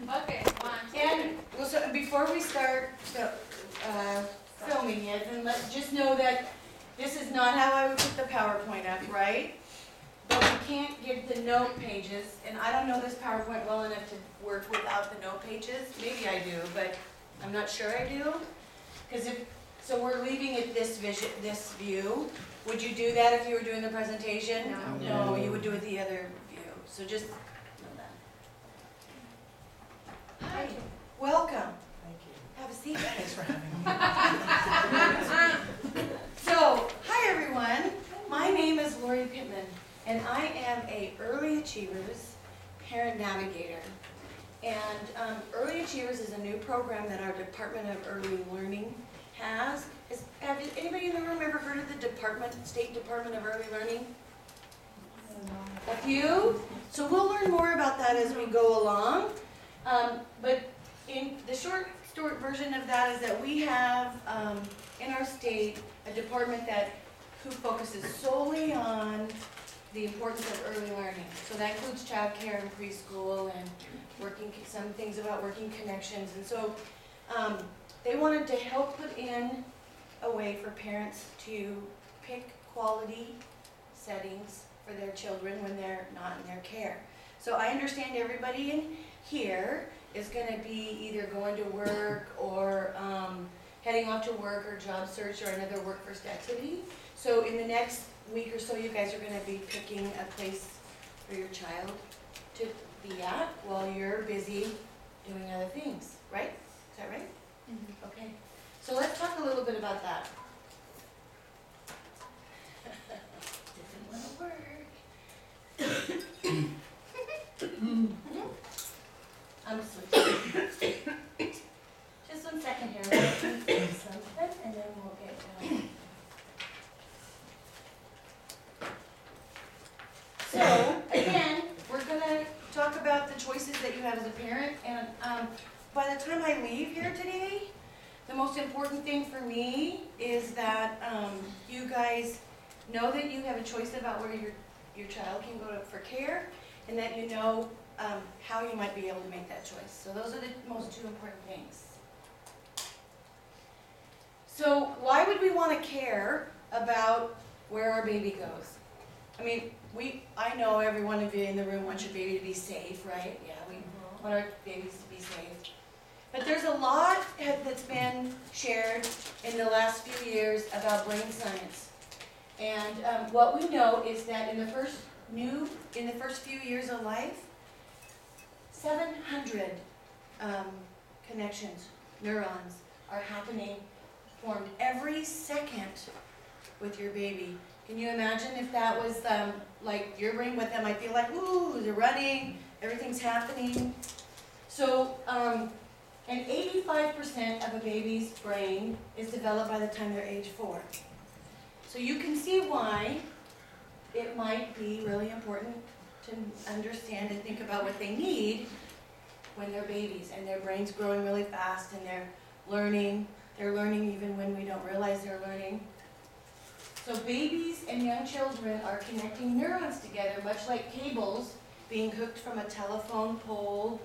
Okay, And well, so before we start filming it, and just know that this is not how I would put the PowerPoint up, right? But we can't get the note pages, and I don't know this PowerPoint well enough to work without the note pages. Maybe I do, but I'm not sure I do. So we're leaving it this view. Would you do that if you were doing the presentation? No. No, you would do it the other view. So just know that. Hi, welcome. Thank you. Have a seat. Thanks for having me. So, hi everyone. My name is Lori Pittman, and I am a Early Achievers Parent Navigator. And Early Achievers is a new program that our Department of Early Learning has. Have anybody in the room ever heard of the State Department of Early Learning? A few? So we'll learn more about that as we go along. But in the short version of that is that we have in our state a department who focuses solely on the importance of early learning. So that includes child care and preschool and some things about working connections. And so they wanted to help put in a way for parents to pick quality settings for their children when they're not in their care. So I understand everybody in here is going to be either going to work or heading off to work or job search or another work first activity. So in the next week or so, you guys are going to be picking a place for your child to be at while you're busy doing other things, right? Is that right? Mm-hmm. Okay. So let's talk a little bit about that. Didn't want to work. I'm switching. Just 1 second here. Let me do something, and then we'll get going. So, again, we're going to talk about the choices that you have as a parent. And by the time I leave here today, the most important thing for me is that you guys know that you have a choice about where your child can go for care, and that you know how you might be able to make that choice. So those are the most two important things. So why would we want to care about where our baby goes? I mean, I know every one of you in the room wants your baby to be safe, right? Yeah, we want our babies to be safe. But there's a lot that's been shared in the last few years about brain science. And what we know is that in the first few years of life, 700 connections, neurons, are formed every second with your baby. Can you imagine if that was like your brain, what that might feel like? Ooh, they're running, everything's happening. So, and 85% of a baby's brain is developed by the time they're age 4. So you can see why it might be really important to understand and think about what they need when they're babies and their brain's growing really fast and they're learning even when we don't realize they're learning. So babies and young children are connecting neurons together, much like cables being hooked from a telephone pole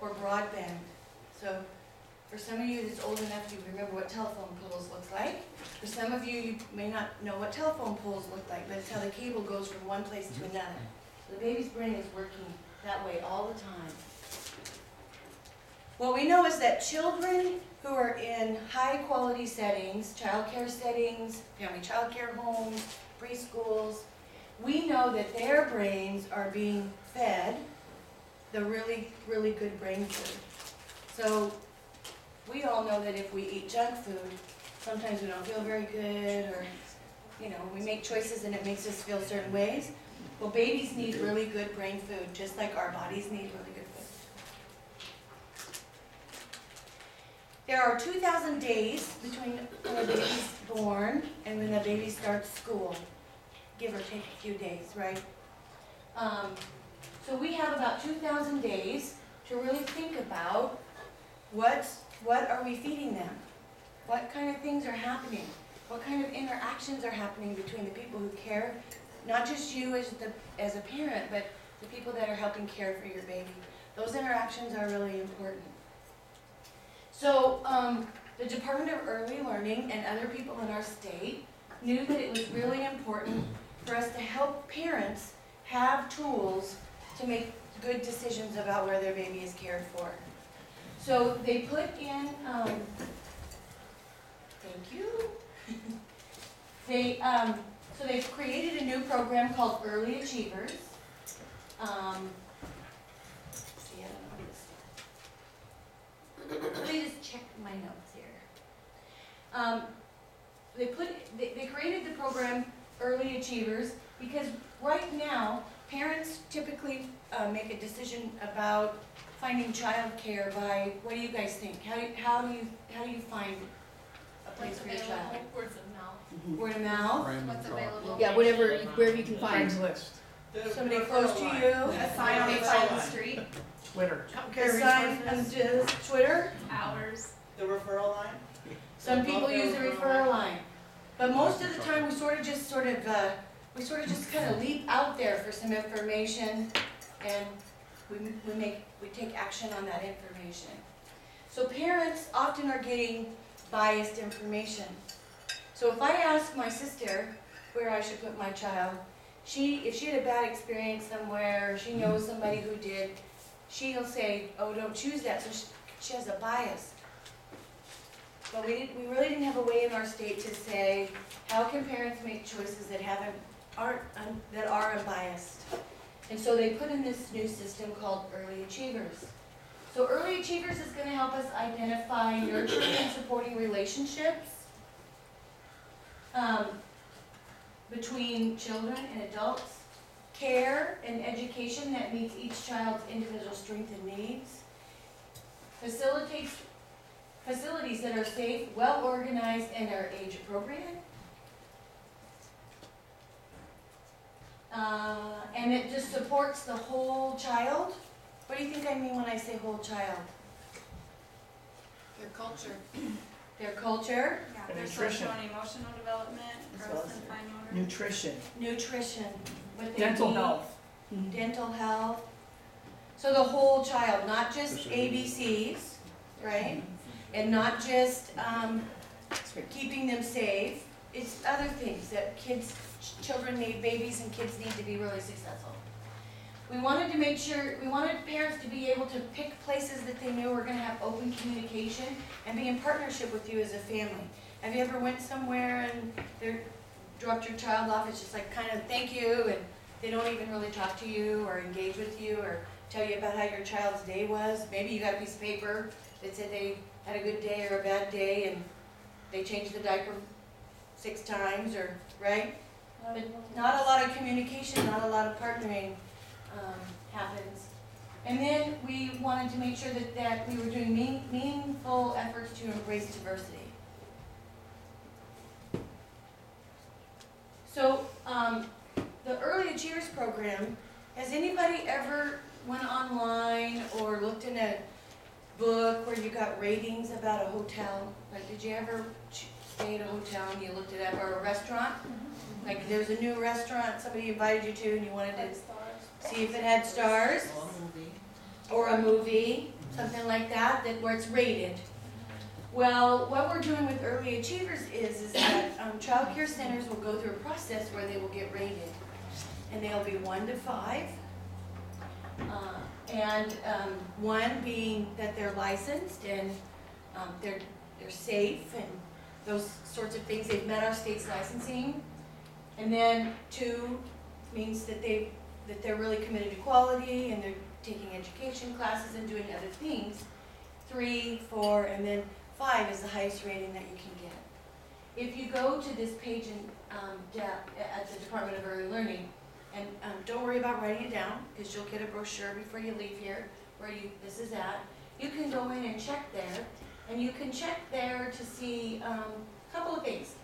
or broadband. So for some of you that's old enough, you remember what telephone poles look like. For some of you, you may not know what telephone poles look like, but it's how the cable goes from one place to another. So the baby's brain is working that way all the time. What we know is that children who are in high quality settings, child care settings, family child care homes, preschools, we know that their brains are being fed the really, really good brain food. So we all know that if we eat junk food, sometimes we don't feel very good, or we make choices and it makes us feel certain ways. Well, babies need really good brain food, just like our bodies need really good food. There are 2,000 days between when a baby's born and when the baby starts school, give or take a few days, right? So we have about 2,000 days to really think about what are we feeding them? What kind of things are happening? What kind of interactions are happening between the people who care, not just you as a parent, but the people that are helping care for your baby. Those interactions are really important. So the Department of Early Learning and other people in our state knew that it was really important for us to help parents have tools to make good decisions about where their baby is cared for. So they put in, thank you. So they've created a new program called Early Achievers. See, I don't know this. Let me just check my notes here. They created the program Early Achievers because right now parents typically make a decision about finding childcare by, what do you guys think? How do you find a place for your child? Words of mouth. Word of mouth? What's available? Yeah, wherever you can find. Craigslist, Somebody close to you? A sign on the side of the street. Twitter. A sign on Twitter? Hours. The referral line? Some people use the referral line. But most of the time, we sort of just kind of leap out there for some information, and we take action on that information. So parents often are getting biased information. So if I ask my sister where I should put my child, if she had a bad experience somewhere, or she knows somebody who did, she'll say, oh, don't choose that, so she has a bias. But we really didn't have a way in our state to say, how can parents make choices that are unbiased? And so they put in this new system called Early Achievers. So Early Achievers is going to help us identify nurturing and supporting relationships between children and adults, care and education that meets each child's individual strengths and needs, facilities that are safe, well organized, and are age appropriate. And it just supports the whole child. What do you think I mean when I say whole child? Their culture. Their culture, Yeah, And their nutrition. social and emotional development, As growth well as and fine motor. Nutrition, nutrition, what they dental need, health. dental health. So the whole child, not just ABCs, right? And not just keeping them safe. It's other things that children need, babies and kids need to be really successful. We wanted parents to be able to pick places that they knew were going to have open communication and be in partnership with you as a family. Have you ever went somewhere and they dropped your child off, it's just like kind of thank you, and they don't even really talk to you or engage with you or tell you about how your child's day was? Maybe you got a piece of paper that said they had a good day or a bad day and they changed the diaper 6 times, or right? But not a lot of communication, not a lot of partnering happens. And then we wanted to make sure that we were doing meaningful efforts to embrace diversity. So the Early Achievers program, has anybody ever went online or looked in a book where you got ratings about a hotel? Like, did you ever stay at a hotel and you looked it up, or a restaurant? Like, there's a new restaurant somebody invited you to and you wanted to see if it had stars, or a movie, something like that, where it's rated. Well, what we're doing with Early Achievers is that child care centers will go through a process where they will get rated, and they'll be 1 to 5, and 1 being that they're licensed and they're safe and those sorts of things. They've met our state's licensing, and then 2 means that they're really committed to quality and they're taking education classes and doing other things. 3, 4, and then 5 is the highest rating that you can get. If you go to this page at the Department of Early Learning, and don't worry about writing it down, because you'll get a brochure before you leave here where this is at. You can go in and check there, and you can check there to see a couple of things.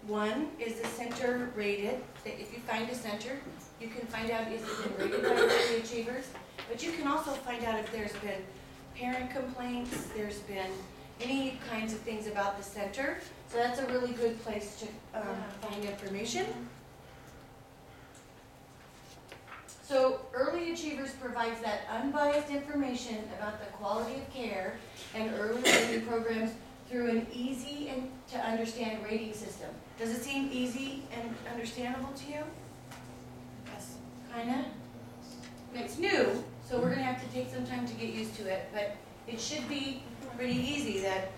1, is the center rated? If you find a center, you can find out if it's been rated by Early Achievers, but you can also find out if there's been parent complaints, there's been any kinds of things about the center. So that's a really good place to find information. So Early Achievers provides that unbiased information about the quality of care and early learning programs through an easy and to understand rating system. Does it seem easy and understandable to you? Yes. Kinda? It's new, so we're gonna have to take some time to get used to it, but it should be pretty easy that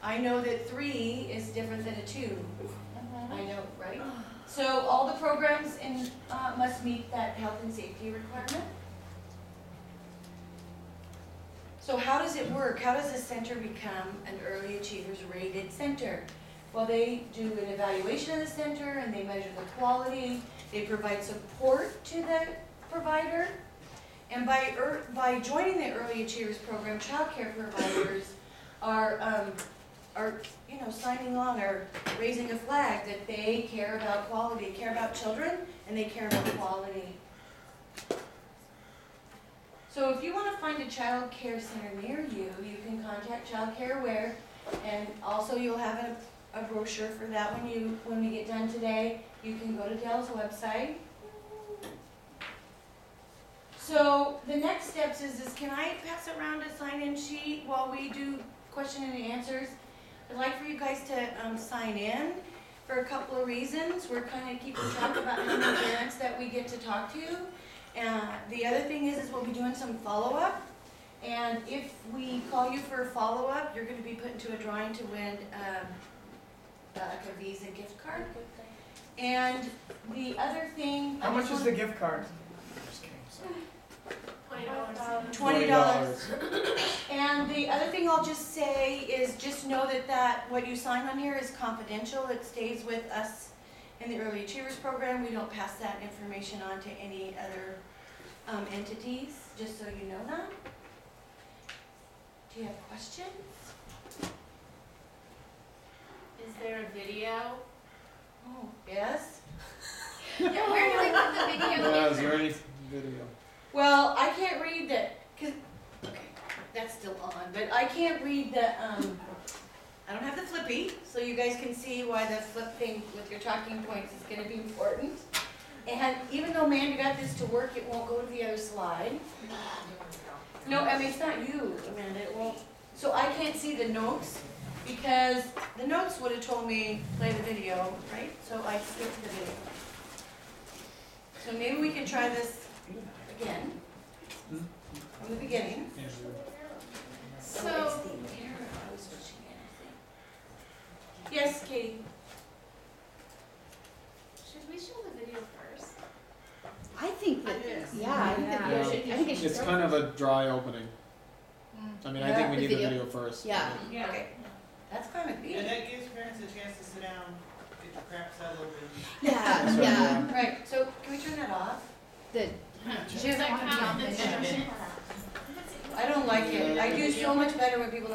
I know that 3 is different than a 2. I know, right? So all the programs must meet that health and safety requirement. So how does it work? How does a center become an Early Achievers rated center? Well, they do an evaluation of the center and they measure the quality. They provide support to the provider. And by joining the Early Achievers program, child care providers are signing on or raising a flag that they care about quality, care about children, and they care about quality. So if you want to find a child care center near you, you can contact Child Care Aware, and also you'll have a brochure for that when we get done today. You can go to Dell's website. So the next steps is can I pass around a sign-in sheet while we do question and answers? I'd like for you guys to sign in for a couple of reasons. We're kind of keeping track about how many parents that we get to talk to. The other thing is we'll be doing some follow-up. And if we call you for a follow-up, you're going to be put into a drawing to win a Visa gift card. And the other thing... How much is the gift card? $20. And the other thing I'll just say is just know that what you sign on here is confidential. It stays with us in the Early Achievers program. We don't pass that information on to any other entities, just so you know that. Do you have questions? Is there a video? Oh, yes? Yeah, where do we put the video? Yeah, is there any video? Well, I can't read that, okay, that's still on, but I can't read the, I don't have the flippy, so you guys can see why the flip thing with your talking points is gonna be important. And even though Amanda got this to work, it won't go to the other slide. No, I mean, it's not you, Amanda, it won't. So I can't see the notes, because the notes would have told me play the video, right? So I skipped the video. So maybe we can try this again, from the beginning. So, Yes, Katie? should we show the video first? I think that, Yeah. I think that Yeah. I think it should It's start. kind of a dry opening. I mean, I think we The need the video. video first. Yeah. Yeah, Okay, that's fine with me. and that gives parents a chance to sit down, get your crap settled, and Yeah, So, yeah. Right, so can we turn that off? The, Does that count? I don't like it. I do so much better when people